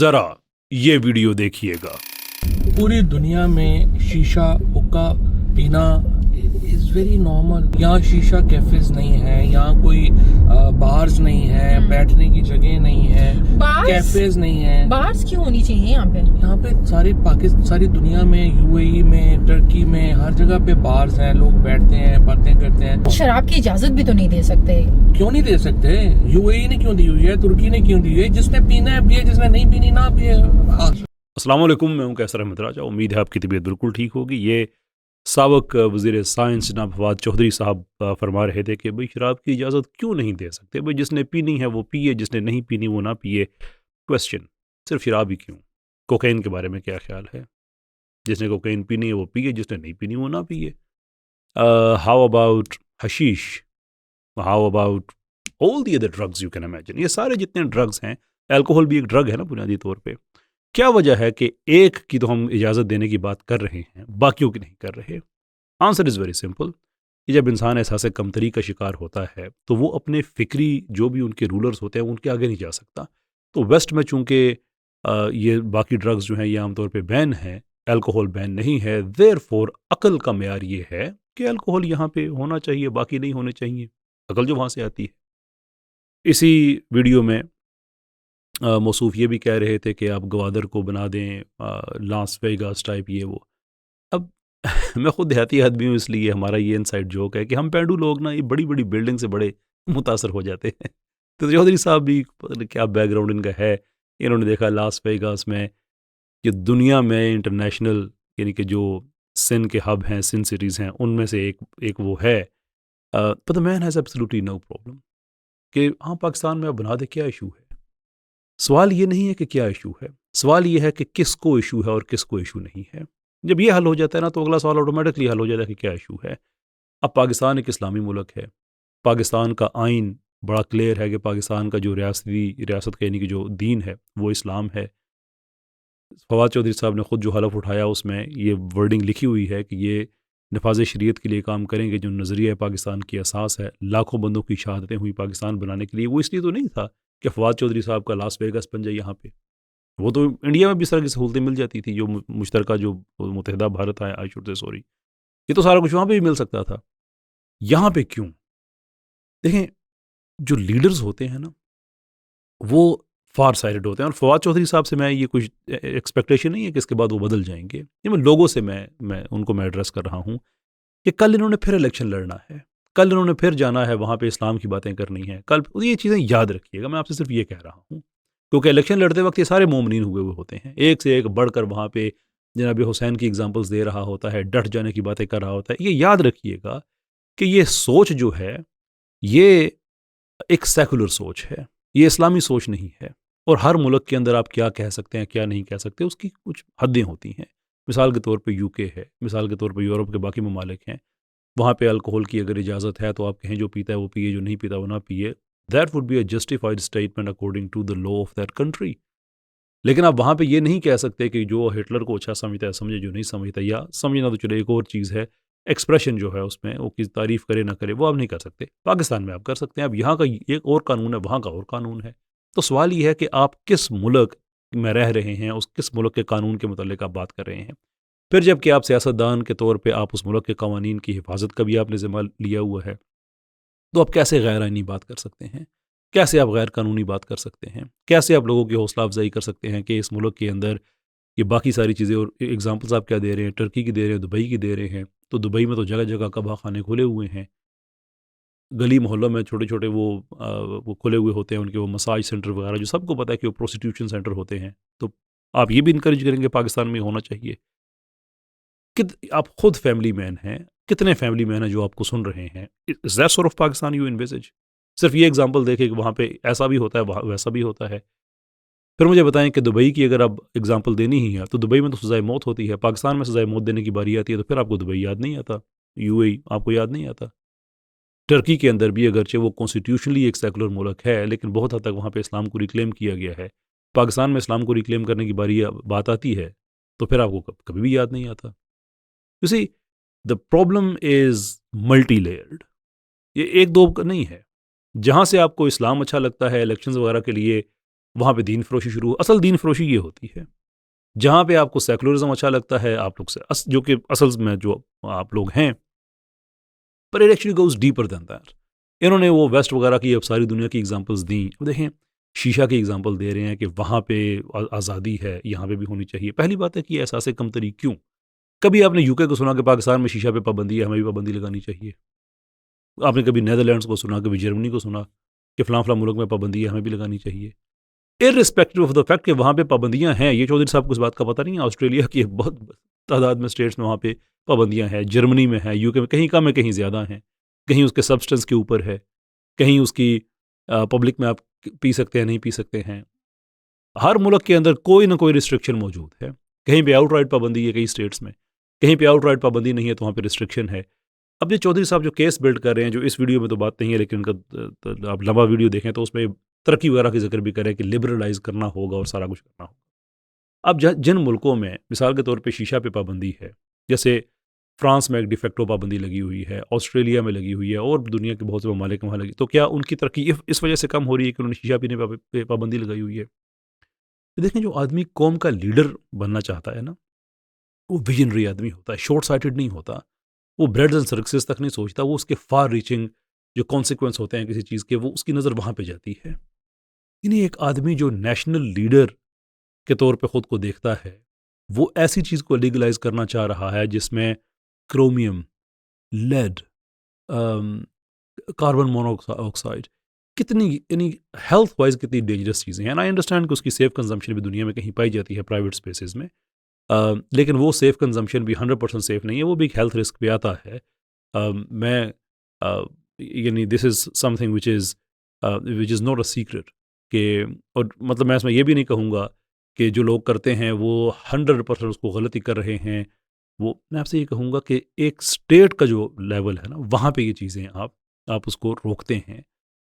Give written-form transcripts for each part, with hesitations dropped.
जरा ये वीडियो देखिएगा। पूरी दुनिया में शीशा हुक्का पीना इज वेरी नॉर्मल। यहाँ शीशा कैफेज नहीं है, यहाँ कोई बार्स नहीं है, बैठने की जगह नहीं है, कैफेज नहीं है। बार्स क्यों होनी चाहिए यहाँ पे? यहाँ पे सारी दुनिया में, यूएई में, टर्की में, हर जगह पे बार्स हैं, लोग बैठते हैं, बातें करते हैं। शराब की इजाजत भी तो नहीं दे सकते? क्यों नहीं दे सकते? यूएई ने क्यों दी हुई है, तुर्की ने क्यों दी हुई है? जिसने पीना है पिए, जिसने नहीं पीनी ना पिए। अस्सलाम वालेकुम, मैं हूं कैसर अहमद राजा। उम्मीद है आपकी तबीयत बिल्कुल ठीक होगी। ये साबक वज़ीर साइंस जनाब फवाद चौधरी साहब फरमा रहे थे कि भाई शराब की इजाज़त क्यों नहीं दे सकते, भाई जिसने पीनी है वो पिए, जिसने नहीं पीनी वो ना पिए। क्वेश्चन, सिर्फ शराब ही क्यों? कोकेन के बारे में क्या ख्याल है? जिसने कोकेन पीनी है वो पिए, जिसने नहीं पीनी वो ना पिए। How about hashish? How about all the other drugs you can imagine? ये सारे जितने ड्रग्स हैं, अल्कोहल भी एक ड्रग है ना बुनियादी तौर पर। क्या वजह है कि एक की तो हम इजाज़त देने की बात कर रहे हैं, बाकियों की नहीं कर रहे? आंसर इज़ वेरी सिंपल कि जब इंसान एहसास कमतरी का शिकार होता है तो वो अपने फ़िक्री जो भी उनके रूलर्स होते हैं उनके आगे नहीं जा सकता। तो वेस्ट में चूँकि ये बाकी ड्रग्स जो हैं ये आमतौर पे बैन हैं, अल्कोहल बैन नहीं है, देयरफॉर अक़ल का मेयार ये है कि अल्कोहल यहाँ पे होना चाहिए, बाकी नहीं होने चाहिए। अक़ल जो वहाँ से आती है। इसी वीडियो में मौसूफ़ ये भी कह रहे थे कि आप गवादर को बना दें लास वेगास टाइप ये वो। अब मैं ख़ुद देहाती आदमी हूँ, इसलिए हमारा ये इनसाइड जोक है कि हम पेंडू लोग ना ये बड़ी बड़ी बिल्डिंग से बड़े मुतासर हो जाते हैं। तो चौधरी साहब भी पता नहीं क्या बैकग्राउंड इनका है, इन्होंने देखा लास वेगास में कि दुनिया में इंटरनेशनल यानी कि जो सिन के हब हैं, सिन सिटीज़ हैं, उनमें से एक वो है। But the man has absolutely no problem कि हाँ पाकिस्तान में अब बना दे, क्या इशू है? सवाल ये नहीं है कि क्या इशू है, सवाल ये है कि किसको इशू है और किसको इशू नहीं है। जब ये हल हो जाता है ना तो अगला सवाल ऑटोमेटिकली हल हो जाता है कि क्या इशू है। अब पाकिस्तान एक इस्लामी मुल्क है, पाकिस्तान का आइन बड़ा क्लियर है कि पाकिस्तान का जो रियासत का यानी कि जो दीन है वो इस्लाम है। फवाद चौधरी साहब ने ख़ुद जो हलफ उठाया उसमें ये वर्डिंग लिखी हुई है कि ये नफाज शरीयत के लिए काम करेंगे, जो नज़रिया पाकिस्तान की असास है। लाखों बंदों की शहादतें हुई पाकिस्तान बनाने के लिए, वो इसलिए तो नहीं था कि फवाद चौधरी साहब का लास वेगास बन जाए यहाँ पे। वो तो इंडिया में भी इस तरह की सहूलतें मिल जाती थी, जो मुश्तरका जो मुत्तहिदा भारत है, आई शुड से सॉरी, ये तो सारा कुछ वहाँ पे भी मिल सकता था। यहाँ पे क्यों? देखें, जो लीडर्स होते हैं ना वो फार साइडेड होते हैं, और फवाद चौधरी साहब से मैं ये कुछ एक्सपेक्टेशन नहीं है कि इसके बाद वो बदल जाएंगे। ये मैं लोगों से मैं उनको एड्रेस कर रहा हूँ कि कल इन्होंने फिर इलेक्शन लड़ना है, कल इन्होंने फिर जाना है वहाँ पे इस्लाम की बातें करनी है, कल ये चीज़ें याद रखिएगा। मैं आपसे सिर्फ ये कह रहा हूँ क्योंकि इलेक्शन लड़ते वक्त ये सारे मोमिनीन हुए हुए होते हैं, एक से एक बढ़कर वहाँ पे जनाब हुसैन की एग्जाम्पल्स दे रहा होता है, डट जाने की बातें कर रहा होता है। ये याद रखिएगा कि ये सोच जो है ये एक सेकुलर सोच है, ये इस्लामी सोच नहीं है। और हर मुल्क के अंदर आप क्या कह सकते हैं, क्या नहीं कह सकते, उसकी कुछ हदें होती हैं। मिसाल के तौर पे यूके है, मिसाल के तौर पे यूरोप के बाकी ममालिक हैं, वहाँ पे अल्कोहल की अगर इजाज़त है तो आप कहें जो पीता है वो पिए, जो नहीं पीता वो ना पिए। That would be a justified statement according to the law of that country. लेकिन आप वहाँ पे ये नहीं कह सकते कि जो हिटलर को अच्छा समझता है समझे, जो नहीं समझता, या समझना तो चले एक और चीज़ है, एक्सप्रेशन जो है उसमें वो किस तारीफ़ करे ना करे वो आप नहीं कर सकते। पाकिस्तान में आप कर सकते हैं। अब यहाँ का एक और कानून है, वहाँ का और कानून है। तो सवाल ये है कि आप किस मुल्क में रह रहे हैं, उस किस मुल्क के कानून के मुतालिक आप बात कर रहे हैं। फिर जबकि आप सियासतदान के तौर पे आप उस मुल्क के कवानीन की हिफाजत का भी आपने ज़िम्मा लिया हुआ है, तो आप कैसे गैर आइनी बात कर सकते हैं? कैसे आप गैर कानूनी बात कर सकते हैं? कैसे आप लोगों की हौसला अफजाई कर सकते हैं कि इस मुल्क के अंदर ये बाकी सारी चीज़ें, और एग्जाम्पल्स आप क्या दे रहे हैं, टर्की की दे रहे हैं, दुबई की दे रहे हैं। तो दुबई में तो जगह जगह कबाब खाने खुले हुए हैं, गली मोहल्लों में छोटे छोटे वो खुले हुए होते हैं, उनके वो मसाज सेंटर वगैरह, जो सबको पता है कि वो प्रोस्टिट्यूशन सेंटर होते हैं। तो आप ये भी इनकरेज करेंगे पाकिस्तान में होना चाहिए? आप खुद फैमिली मैन हैं, कितने फैमिली मैन हैं जो आपको सुन रहे हैं? Is that sort of Pakistan you envisages? सिर्फ ये एग्जांपल देखें कि वहाँ पे ऐसा भी होता है, वहाँ वैसा भी होता है। फिर मुझे बताएं कि दुबई की अगर आप एग्जांपल देनी ही है तो दुबई में तो सज़ाए मौत होती है, पाकिस्तान में सज़ाए मौत देने की बारी आती है तो फिर आपको दुबई याद नहीं आता, यूएई आपको याद नहीं आता। टर्की के अंदर भी अगरचे वो कॉन्स्टिट्यूशनली एक सेकुलर मुल्क है, लेकिन बहुत हद तक वहाँ पे इस्लाम को रिक्लेम किया गया है। पाकिस्तान में इस्लाम को रिक्लेम करने की बात आती है तो फिर आपको कभी भी याद नहीं आता। You see, the problem is multi layered. ये एक दो नहीं है। जहाँ से आपको इस्लाम अच्छा लगता है इलेक्शंस वगैरह के लिए, वहाँ पे दीन फरोशी शुरू। असल दीन फरोशी ये होती है जहाँ पे आपको सेकुलरिज्म अच्छा लगता है, आप लोग से जो कि असल में जो आप लोग हैं, पर it actually goes deeper than that. इन्होंने वो वेस्ट वगैरह की अब सारी दुनिया की एग्जांपल्स दी। अब देखें, शीशा की एग्जांपल दे रहे हैं कि वहाँ पे आज़ादी है, यहाँ पे भी होनी चाहिए। पहली बात है कि ये एहसास कमतरी क्यों? कभी आपने यूके को सुना कि पाकिस्तान में शीशा पे पाबंदी है, हमें भी पाबंदी लगानी चाहिए? आपने कभी नीदरलैंड्स को सुना, कभी जर्मनी को सुना कि फ़लाँ फ़लाँ मुल्क में पाबंदी है, हमें भी लगानी चाहिए? इर्रिस्पेक्टिव ऑफ द फैक्ट कि वहाँ पे पाबंदियाँ हैं, ये चौधरी साहब को इस बात का पता नहीं है? ऑस्ट्रेलिया की एक बहुत तादाद में स्टेट्स में वहाँ पे पाबंदियाँ हैं, जर्मनी में है, यूके में कहीं कम है, कहीं ज़्यादा हैं, कहीं उसके सब्सटेंस के ऊपर है, कहीं उसकी पब्लिक में आप पी सकते हैं, नहीं पी सकते हैं। हर मुल्क के अंदर कोई ना कोई रिस्ट्रिक्शन मौजूद है। कहीं पे आउटराइट पाबंदी है कई स्टेट्स में, कहीं पे आउटराइट पाबंदी नहीं है तो वहाँ पे रिस्ट्रिक्शन है। अब ये चौधरी साहब जो केस बिल्ड कर रहे हैं, जो इस वीडियो में तो बात नहीं है, लेकिन उनका आप लंबा वीडियो देखें तो उसमें तरक्की वगैरह की जिक्र भी करें कि लिबरलाइज करना होगा और सारा कुछ करना होगा। अब जिन मुल्कों में मिसाल के तौर पे शीशा पे पाबंदी है, जैसे फ्रांस में एक डिफेक्टो पाबंदी लगी हुई है, ऑस्ट्रेलिया में लगी हुई है और दुनिया के बहुत से ममालिक वहाँ लगी, तो क्या उनकी तरक्की इस वजह से कम हो रही है कि उन्होंने शीशा पीने पे पाबंदी लगाई हुई है? तो देखें, जो आदमी कौम का लीडर बनना चाहता है ना, वो विजनरी आदमी होता है, शॉर्ट साइटेड नहीं होता। वो ब्रेड्स एंड सर्कसेस तक नहीं सोचता, वो उसके फार रीचिंग जो कॉन्सिक्वेंस होते हैं किसी चीज़ के, वो उसकी नज़र वहाँ पे जाती है। यानी एक आदमी जो नेशनल लीडर के तौर पे ख़ुद को देखता है, वो ऐसी चीज़ को लीगलाइज करना चाह रहा है जिसमें क्रोमियम, लेड, कार्बन मोनोऑक्साइड, कितनी यानी हेल्थ वाइज कितनी डेंजरस चीज़ें हैं। एंड आई अंडरस्टैंड कि उसकी सेफ कंजम्पशन भी दुनिया में कहीं पाई जाती है प्राइवेट स्पेसेस में, लेकिन वो सेफ कंजम्पशन भी 100% सेफ नहीं है, वो भी एक हेल्थ रिस्क पे आता है। मैं यानी this is something which is not a secret कि, और मतलब मैं इसमें ये भी नहीं कहूँगा कि जो लोग करते हैं वो 100% उसको गलती कर रहे हैं। वो मैं आपसे ये कहूँगा कि एक स्टेट का जो लेवल है ना, वहाँ पे ये चीज़ें आप उसको रोकते हैं,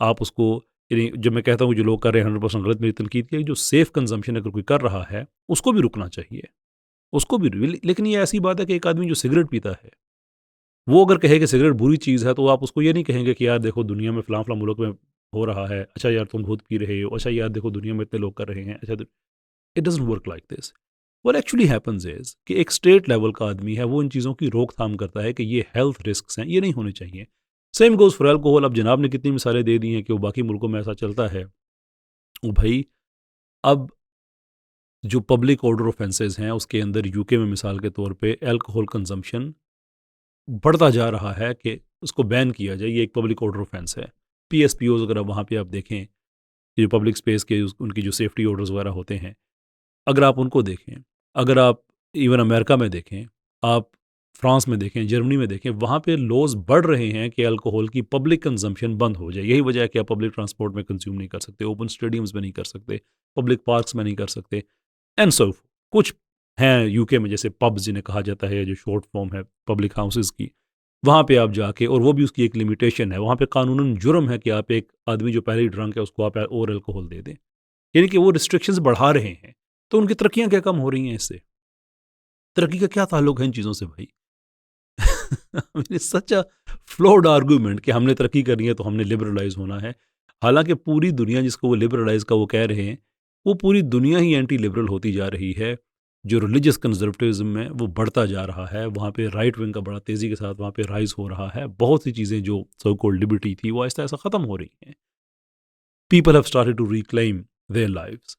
आप उसको, यानी जब मैं कहता हूँ जो लोग कर रहे हैं 100% गलत, मेरी तनकीद की, जो सेफ कंजम्पशन अगर कोई कर रहा है उसको भी रुकना चाहिए, उसको भी। लेकिन ये ऐसी बात है कि एक आदमी जो सिगरेट पीता है, वो अगर कहे कि सिगरेट बुरी चीज़ है, तो आप उसको ये नहीं कहेंगे कि यार देखो दुनिया में फ़लाँ फ़लाँ मुल्क में हो रहा है, अच्छा यार तुम खुद पी रहे हो, अच्छा यार देखो दुनिया में इतने लोग कर रहे हैं, अच्छा। It doesn't work like this. What actually happens is कि एक स्टेट लेवल का आदमी है, वो इन चीज़ों की रोकथाम करता है कि ये हेल्थ रिस्क्स हैं, ये नहीं होने चाहिए। Same goes for alcohol. अब जनाब ने कितनी मिसालें दे दी हैं कि वो बाकी मुल्कों में ऐसा चलता है। वो भाई, अब जो पब्लिक ऑर्डर ऑफेंसेस हैं उसके अंदर यूके में मिसाल के तौर पे अल्कोहल कंजम्पशन बढ़ता जा रहा है कि उसको बैन किया जाए, ये एक पब्लिक ऑर्डर ऑफेंस है। पीएसपीओज अगर वहाँ पे आप देखें, ये जो पब्लिक स्पेस के उनकी जो सेफ्टी ऑर्डर्स वगैरह होते हैं, अगर आप उनको देखें, अगर आप इवन अमेरिका में देखें, आप फ्रांस में देखें, जर्मनी में देखें, वहाँ पे लॉज बढ़ रहे हैं कि अल्कोहल की पब्लिक कंजम्पशन बंद हो जाए। यही वजह है कि आप पब्लिक ट्रांसपोर्ट में कंज्यूम नहीं कर सकते, ओपन स्टेडियम्स में नहीं कर सकते, पब्लिक पार्क्स में नहीं कर सकते, एंड सो कुछ हैं यूके में जैसे पब्स जिन्हें कहा जाता है, जो शॉर्ट फॉर्म है पब्लिक हाउसेस की, वहाँ पे आप जाके, और वो भी उसकी एक लिमिटेशन है, वहाँ पे कानूनन जुर्म है कि आप एक आदमी जो पहले ही ड्रंक है उसको आप और अल्कोहल दे दें। यानी कि वो रिस्ट्रिक्शंस बढ़ा रहे हैं, तो उनकी तरक्कियाँ क्या कम हो रही हैं इससे? तरक्की का क्या ताल्लुक है इन चीज़ों से भाई? सच अ फ्लॉड आर्गूमेंट कि हमने तरक्की करनी है तो हमने लिबरलाइज होना है। हालांकि पूरी दुनिया जिसको वो लिबरलाइज का वो कह रहे हैं, वो पूरी दुनिया ही एंटी लिबरल होती जा रही है। जो रिलीजियस कंजर्वेटिज्म में वो बढ़ता जा रहा है, वहाँ पे राइट विंग का बड़ा तेज़ी के साथ वहाँ पे राइज हो रहा है। बहुत सी चीज़ें जो सो कॉल्ड लिबर्टी थी वो आहिस्ता आहिस्ता ख़त्म हो रही हैं। People have started to reclaim their lives.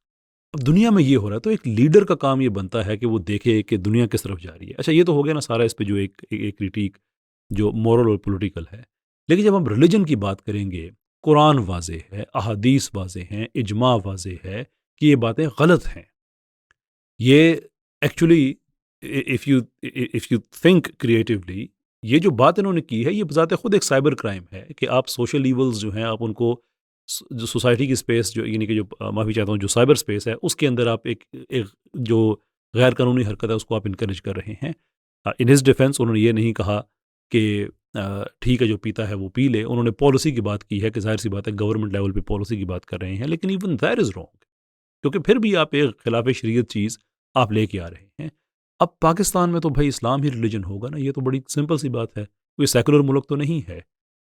अब दुनिया में ये हो रहा है, तो एक लीडर का काम ये बनता है कि वो देखे कि दुनिया किस तरफ जा रही है। अच्छा, ये तो हो गया ना सारा इस पे जो एक क्रिटिक जो मॉरल और पॉलिटिकल है। लेकिन जब हम रिलीजन की बात करेंगे, कुरान वाज़ेह है, अहादीस वाज़ेह हैं, इजमा वाज़ेह है कि ये बातें गलत हैं। ये actually if you think creatively, ये जो बात इन्होंने की है ये बज़ाते खुद एक साइबर क्राइम है कि आप सोशल ईवल्स जो हैं आप उनको जो सोसाइटी की स्पेस जो यानी कि जो माफ़ी चाहता हूँ जो साइबर स्पेस है उसके अंदर आप एक जो गैर कानूनी हरकत है उसको आप इनकरेज कर रहे हैं। इन हिज डिफेंस उन्होंने ये नहीं कहा कि ठीक है जो पीता है वो पी ले। उन्होंने पॉलिसी की बात की है कि जाहिर सी बात है गवर्नमेंट लेवल पे पॉलिसी की बात कर रहे हैं, लेकिन इवन दैट इज़ रॉन्ग, क्योंकि फिर भी आप एक खिलाफ शरीयत चीज़ आप लेके आ रहे हैं। अब पाकिस्तान में तो भाई इस्लाम ही रिलीजन होगा ना, ये तो बड़ी सिंपल सी बात है। कोई सेकुलर मुल्क तो नहीं है,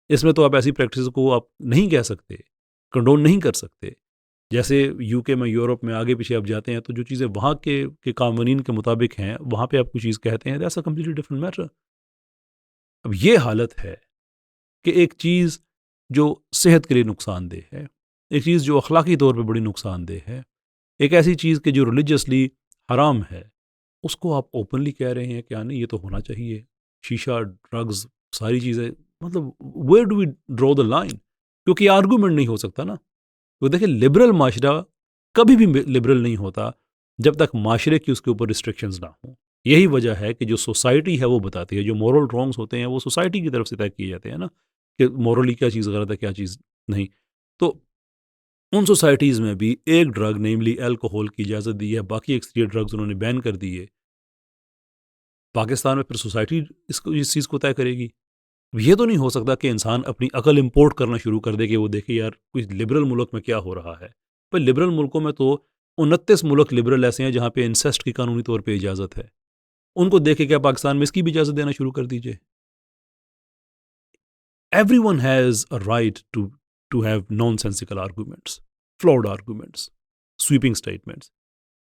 इसमें तो आप ऐसी प्रैक्टिस को आप नहीं कह सकते, कंडोन नहीं कर सकते। जैसे यूके में, यूरोप में आगे पीछे आप जाते हैं तो जो चीज़ें वहाँ के कानून के मुताबिक हैं, वहाँ पे आप कुछ चीज़ कहते हैं, that's a completely different matter. अब ये हालत है कि एक चीज़ जो सेहत के लिए नुकसानदेह है, एक चीज़ जो अखलाकी तौर पे बड़ी नुकसानदेह है, एक ऐसी चीज़ कि जो रिलीजियसली हराम है, उसको आप ओपनली कह रहे हैं कि हाँ नहीं ये तो होना चाहिए। शीशा, ड्रग्स, सारी चीज़ें, मतलब where do we draw the line? क्योंकि आर्गूमेंट नहीं हो सकता ना। तो देखिए, लिबरल माशरा कभी भी लिबरल नहीं होता जब तक माशरे की उसके ऊपर रिस्ट्रिक्शंस ना हो। यही वजह है कि जो सोसाइटी है वो बताती है, जो मॉरल रॉन्ग्स होते हैं वो सोसाइटी की तरफ से तय किए जाते हैं ना, कि मॉरली क्या चीज़ गलत है, क्या चीज़ नहीं। तो उन सोसाइटीज़ में भी एक ड्रग, नेमली अल्कोहल की इजाज़त दी है, बाकी एक्सटीरियर ड्रग्स उन्होंने बैन कर दिए। पाकिस्तान में फिर सोसाइटी इस चीज़ को तय करेगी। ये तो नहीं हो सकता कि इंसान अपनी अकल इंपोर्ट करना शुरू कर दे कि वो देखे यार कुछ लिबरल मुल्क में क्या हो रहा है। पर लिबरल मुल्कों में तो 29 मुल्क लिबरल ऐसे हैं जहाँ पे इंसेस्ट की कानूनी तौर पे इजाज़त है। उनको देखे क्या पाकिस्तान में इसकी भी इजाज़त देना शुरू कर दीजिए। Everyone has a right to have nonsensical arguments, flawed arguments, sweeping statements.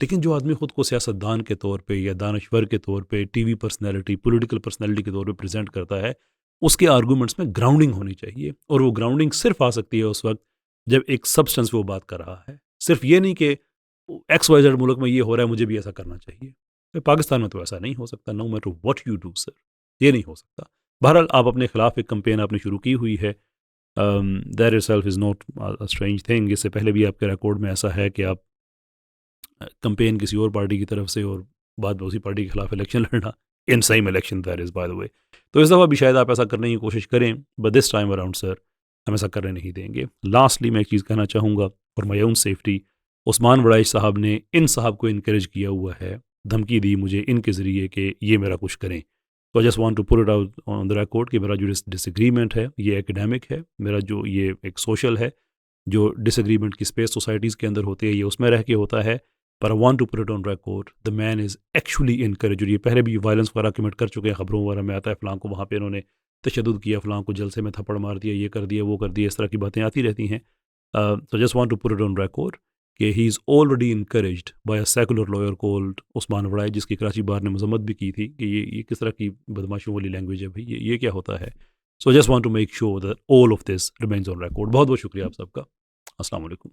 लेकिन जो आदमी खुद को सियासतदान के तौर पे या दानश्वर के तौर पे, टीवी पर्सनैलिटी, पॉलिटिकल पर्सनैलिटी के तौर पे प्रेजेंट करता है, उसके आर्गूमेंट्स में ग्राउंडिंग होनी चाहिए। और वो ग्राउंडिंग सिर्फ आ सकती है उस वक्त जब एक सब्सटेंस पे वो बात कर रहा है। सिर्फ ये नहीं कि XYZ मुल्क में ये हो रहा है मुझे भी ऐसा करना चाहिए। तो पाकिस्तान में तो ऐसा नहीं हो सकता। No matter what you do sir, ये नहीं हो सकता। बहरहाल आप अपने खिलाफ एक कंपेन आपने शुरू की हुई है। That itself is not a strange thing. इससे पहले भी आपके रिकॉर्ड में ऐसा है कि आप कंपेन किसी और पार्टी की तरफ से और बाद में उसी पार्टी के खिलाफ इलेक्शन लड़ना, in same election that is by the way. तो इस दफ़ा भी शायद आप ऐसा करने की कोशिश करें, but this time around sir हम ऐसा करने नहीं देंगे। लास्टली मैं एक चीज़ कहना चाहूँगा for my own safety, Usman Waraich साहब ने इन साहब को इनक्रेज किया हुआ है, धमकी दी मुझे इनके ज़रिए कि ये मेरा कुछ करें। तो I just want to put it out on the record कि मेरा जो डिसएग्रीमेंट है ये एकेडमिक है, मेरा जो ये एक सोशल है, जो डिसएग्रीमेंट की स्पेस सोसाइटीज़ के अंदर होती है ये उसमें रह के होता है। पर I want to put it on record, the man is actually encourage. ये पहले भी वायलेंस वगैरह कमिट कर चुके हैं, खबरों वगैरह में आता है फ़लाँ को वहाँ पे इन्होंने तशद्दुद किया, फ़लाँ को जलसे में थप्पड़ मार दिया, ये कर दिया, वो कर दिया, इस तरह की बातें आती रहती हैं। So just want to put it on record कि he is already encouraged by a secular lawyer called Usman वड़ाई, जिसकी कराची बार ने मजम्मत भी की थी कि ये किस तरह की बदमाशियों वाली लैंग्वेज है भाई, ये क्या होता है। So just want to make sure that all of this remains on record। बहुत बहुत शुक्रिया आप सबका। अस्सलाम वालेकुम।